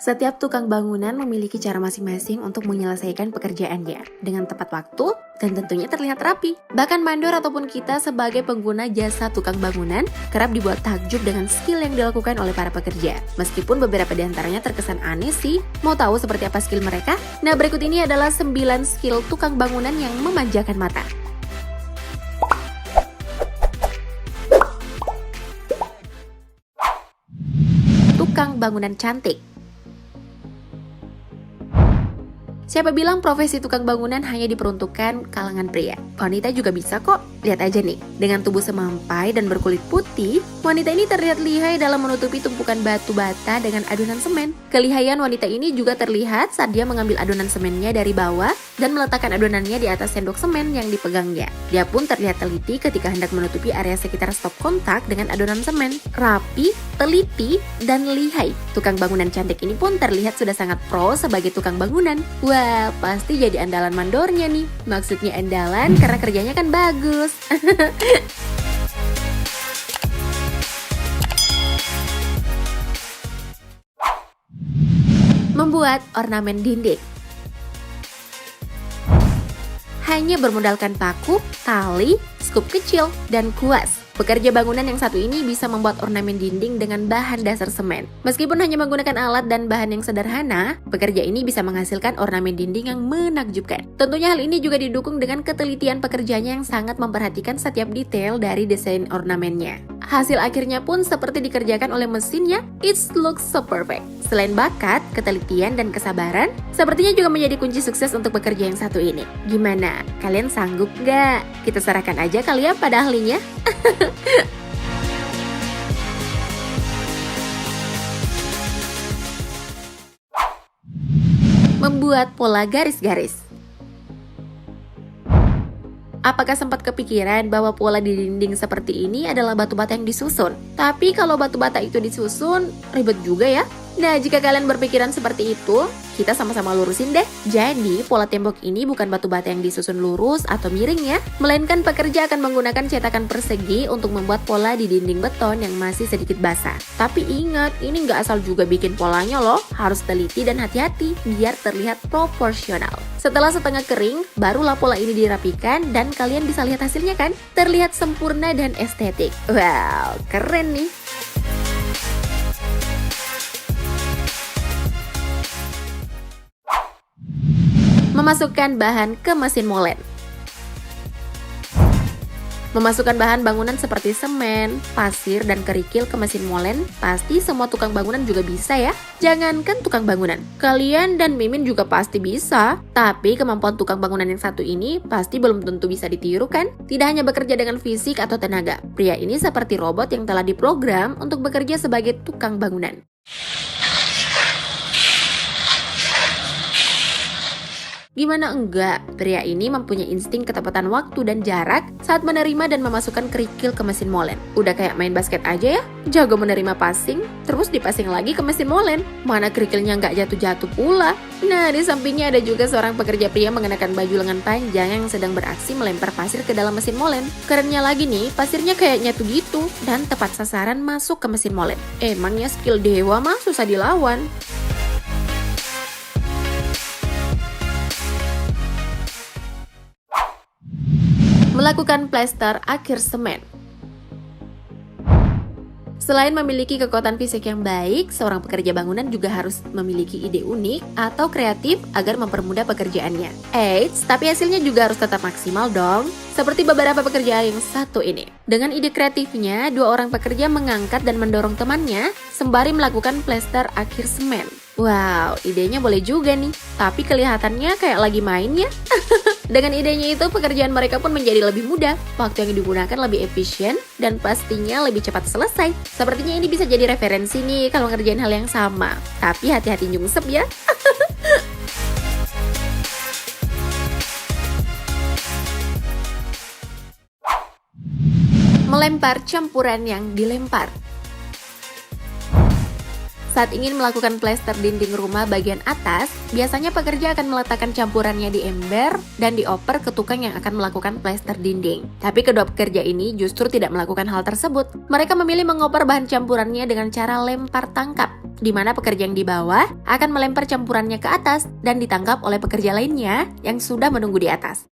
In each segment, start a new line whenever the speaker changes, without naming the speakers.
Setiap tukang bangunan memiliki cara masing-masing untuk menyelesaikan pekerjaannya dengan tepat waktu dan tentunya terlihat rapi. Bahkan mandor ataupun kita sebagai pengguna jasa tukang bangunan kerap dibuat takjub dengan skill yang dilakukan oleh para pekerja. Meskipun beberapa di antaranya terkesan aneh sih. Mau tahu seperti apa skill mereka? Nah, berikut ini adalah 9 skill tukang bangunan yang memanjakan mata. Tukang bangunan cantik. Siapa bilang profesi tukang bangunan hanya diperuntukkan kalangan pria? Wanita juga bisa kok. Lihat aja nih, dengan tubuh semampai dan berkulit putih, wanita ini terlihat lihai dalam menutupi tumpukan batu bata dengan adonan semen. Kelihayan wanita ini juga terlihat saat dia mengambil adonan semennya dari bawah dan meletakkan adonannya di atas sendok semen yang dipegangnya. Dia pun terlihat teliti ketika hendak menutupi area sekitar stop kontak dengan adonan semen. Rapi, teliti, dan lihai. Tukang bangunan cantik ini pun terlihat sudah sangat pro sebagai tukang bangunan. Wah, pasti jadi andalan mandornya nih. Maksudnya andalan karena kerjanya kan bagus. Membuat ornamen dinding. Hanya bermodalkan paku, tali, skup kecil, dan kuas. Pekerja bangunan yang satu ini bisa membuat ornamen dinding dengan bahan dasar semen. Meskipun hanya menggunakan alat dan bahan yang sederhana, pekerja ini bisa menghasilkan ornamen dinding yang menakjubkan. Tentunya hal ini juga didukung dengan ketelitian pekerjanya yang sangat memperhatikan setiap detail dari desain ornamennya. Hasil akhirnya pun seperti dikerjakan oleh mesin ya, it looks so perfect. Selain bakat, ketelitian, dan kesabaran, sepertinya juga menjadi kunci sukses untuk pekerja yang satu ini. Gimana? Kalian sanggup nggak? Kita serahkan aja kali ya pada ahlinya. Membuat pola garis-garis. Apakah sempat kepikiran bahwa pola di dinding seperti ini adalah batu bata yang disusun? Tapi kalau batu bata itu disusun, ribet juga ya. Nah, jika kalian berpikiran seperti itu, kita sama-sama lurusin deh. Jadi, pola tembok ini bukan batu bata yang disusun lurus atau miring ya, melainkan pekerja akan menggunakan cetakan persegi untuk membuat pola di dinding beton yang masih sedikit basah. Tapi ingat, ini nggak asal juga bikin polanya loh, harus teliti dan hati-hati biar terlihat proporsional. Setelah setengah kering, barulah pola ini dirapikan dan kalian bisa lihat hasilnya kan? Terlihat sempurna dan estetik. Wow, keren nih. Memasukkan bahan ke mesin molen. Memasukkan bahan bangunan seperti semen, pasir, dan kerikil ke mesin molen, pasti semua tukang bangunan juga bisa ya. Jangankan tukang bangunan, kalian dan Mimin juga pasti bisa. Tapi kemampuan tukang bangunan yang satu ini pasti belum tentu bisa ditiru kan? Tidak hanya bekerja dengan fisik atau tenaga, pria ini seperti robot yang telah diprogram untuk bekerja sebagai tukang bangunan. Gimana enggak, pria ini mempunyai insting ketepatan waktu dan jarak saat menerima dan memasukkan kerikil ke mesin molen. Udah kayak main basket aja ya, jago menerima passing, terus dipasing lagi ke mesin molen. Mana kerikilnya nggak jatuh-jatuh pula. Nah, di sampingnya ada juga seorang pekerja pria mengenakan baju lengan panjang yang sedang beraksi melempar pasir ke dalam mesin molen. Kerennya lagi nih, pasirnya kayak nyatu gitu dan tepat sasaran masuk ke mesin molen. Emangnya skill dewa mah susah dilawan. Melakukan plester akhir semen. Selain memiliki kekuatan fisik yang baik, seorang pekerja bangunan juga harus memiliki ide unik atau kreatif agar mempermudah pekerjaannya. Eits, tapi hasilnya juga harus tetap maksimal dong. Seperti beberapa pekerja yang satu ini. Dengan ide kreatifnya, dua orang pekerja mengangkat dan mendorong temannya sembari melakukan plester akhir semen. Wow, idenya boleh juga nih. Tapi kelihatannya kayak lagi main ya. Dengan idenya itu, pekerjaan mereka pun menjadi lebih mudah, waktu yang digunakan lebih efisien, dan pastinya lebih cepat selesai. Sepertinya ini bisa jadi referensi nih kalau ngerjain hal yang sama. Tapi hati-hati nyungsep ya. Melempar campuran yang dilempar. Saat ingin melakukan plester dinding rumah bagian atas, biasanya pekerja akan meletakkan campurannya di ember dan dioper ke tukang yang akan melakukan plester dinding. Tapi kedua pekerja ini justru tidak melakukan hal tersebut. Mereka memilih mengoper bahan campurannya dengan cara lempar tangkap. di mana pekerja yang di bawah akan melempar campurannya ke atas dan ditangkap oleh pekerja lainnya yang sudah menunggu di atas.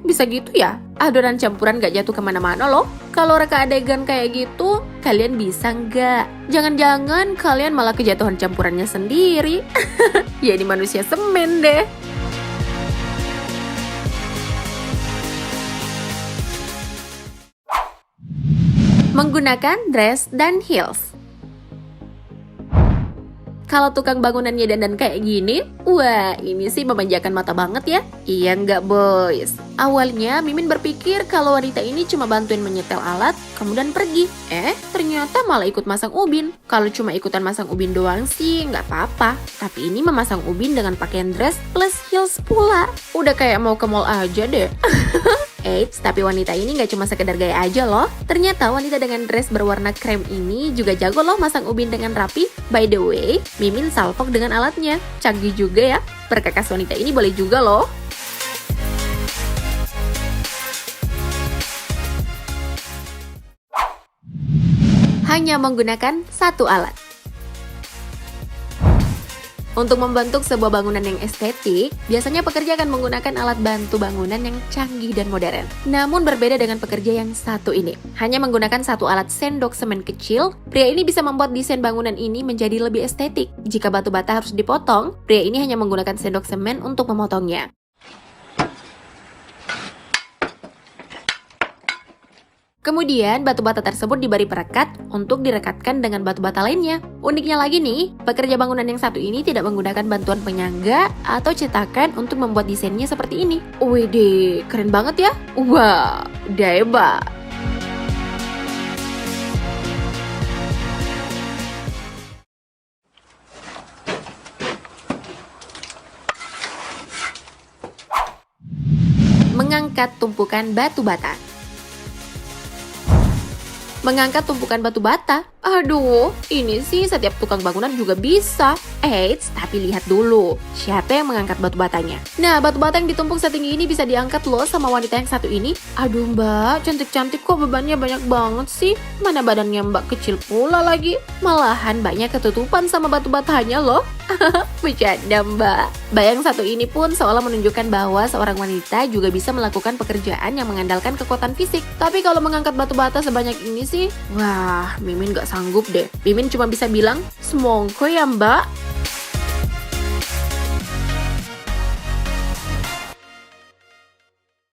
Bisa gitu ya? Adonan campuran gak jatuh kemana-mana loh. Kalau reka adegan kayak gitu, kalian bisa nggak? Jangan-jangan kalian malah kejatuhan campurannya sendiri. Ya ini manusia semen deh. Menggunakan dress dan heels. Kalau tukang bangunannya dandan kayak gini, wah ini sih memanjakan mata banget ya. Iya nggak boys? Awalnya Mimin berpikir kalau wanita ini cuma bantuin menyetel alat, kemudian pergi. Ternyata malah ikut masang ubin. Kalau cuma ikutan masang ubin doang sih nggak apa-apa. Tapi ini memasang ubin dengan pakaian dress plus heels pula. Udah kayak mau ke mall aja deh. Eits, tapi wanita ini nggak cuma sekedar gaya aja loh. Ternyata wanita dengan dress berwarna krem ini juga jago loh masang ubin dengan rapi. By the way, Mimin salvok dengan alatnya. Canggih juga ya. Perkakas wanita ini boleh juga loh. Hanya menggunakan satu alat. Untuk membentuk sebuah bangunan yang estetik, biasanya pekerja akan menggunakan alat bantu bangunan yang canggih dan modern. Namun berbeda dengan pekerja yang satu ini. Hanya menggunakan satu alat sendok semen kecil, pria ini bisa membuat desain bangunan ini menjadi lebih estetik. Jika batu bata harus dipotong, pria ini hanya menggunakan sendok semen untuk memotongnya. Kemudian, batu bata tersebut diberi perekat untuk direkatkan dengan batu bata lainnya. Uniknya lagi nih, pekerja bangunan yang satu ini tidak menggunakan bantuan penyangga atau cetakan untuk membuat desainnya seperti ini. Widih, keren banget ya? Wah, hebat. Mengangkat tumpukan batu bata. Mengangkat tumpukan batu bata? Aduh, ini sih setiap tukang bangunan juga bisa. Eits, tapi lihat dulu, siapa yang mengangkat batu batanya? Nah, batu bata yang ditumpuk setinggi ini bisa diangkat loh sama wanita yang satu ini. Aduh mbak, cantik-cantik kok bebannya banyak banget sih. Mana badannya mbak kecil pula lagi. Malahan banyak ketutupan sama batu batanya loh. Bercanda mbak. Bayang satu ini pun seolah menunjukkan bahwa seorang wanita juga bisa melakukan pekerjaan yang mengandalkan kekuatan fisik. Tapi kalau mengangkat batu bata sebanyak ini sih, wah, Mimin gak sanggup deh. Mimin cuma bisa bilang, semongko ya mbak.